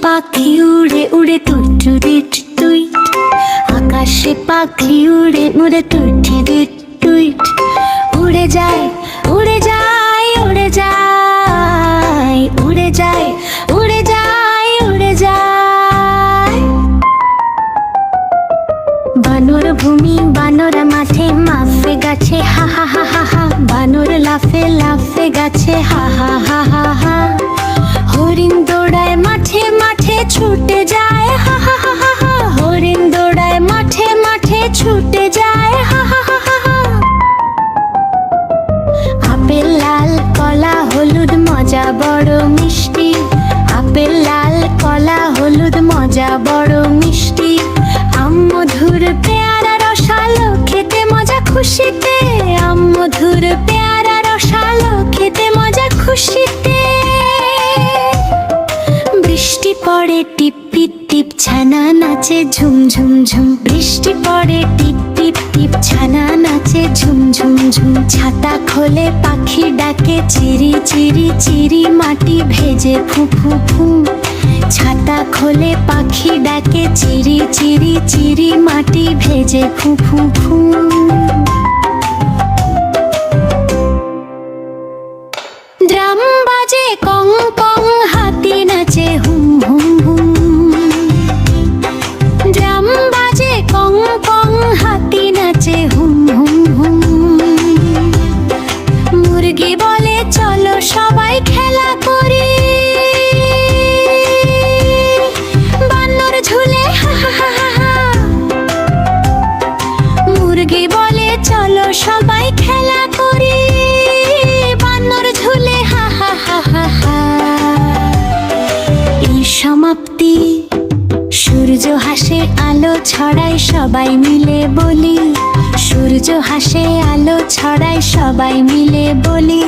পাখি উড়ে উড়ে টুইটু রিট টুইট, আকাশে পাখি উড়ে উড়ে টুইটি রিট টুইট, উড়ে যায় উড়ে যায় উড়ে যায় উড়ে যায় উড়ে যায় উড়ে যায়। বানর ভূমি বানর মাঠে মাফে গাছে হা হা হা হা হা, বানর লাফে লাফে গাছে হা হা হা হা হা। হরিণ দৌড়ায় মাঠে মাঠে ছুটে যায় হা হা হা হা হা, হরিণ দৌড়ায় মাঠে মাঠে ছুটে যায় হা হা হা হা হা। আপেল লাল কলা হলুদ মজা বড় মিষ্টি, আপেল লাল কলা হলুদ মজা বড় মিষ্টি। আম মধুর পেয়ারা রসালো খেতে মজা খুশিতে, আম মধুর পেয়ারা রসালো খেতে মজা খুশিতে। বৃষ্টি পড়ে টিপ টিপ টিপ ছানা নাচে ঝুম ঝুম ঝুম, বৃষ্টি পড়ে টিপ টিপ টিপ ছানা নাচে ঝুম ঝুম ঝুম। ছাতা খোলে পাখি ডাকে চিরি চিরি চিরি, মাটি ভেজে ফু ফু ফু। ছাতা খোলে পাখি ডাকে চিরি চিরি চিরি, মাটি ভেজে ফু ফু ফু। ড্রাম বাজে কং কং, হাতি নাচে হুম হুম হুম। ড্রাম বাজে কং কং, হাতি নাচে হুম হুম হুম। মুরগি বলে চলো সবাই খেলা করি, বানর ঝুলে হা হা হা হা হা। মুরগি বলে চলো সবাই খেলা করি, বানর ঝুলে হা হা হা হা হা। এই সমাপ্তি। সূর্য হাসে আলো ছড়ায় সবাই মিলে বলি, সূর্য হাসে আলো ছড়ায় সবাই মিলে বলি।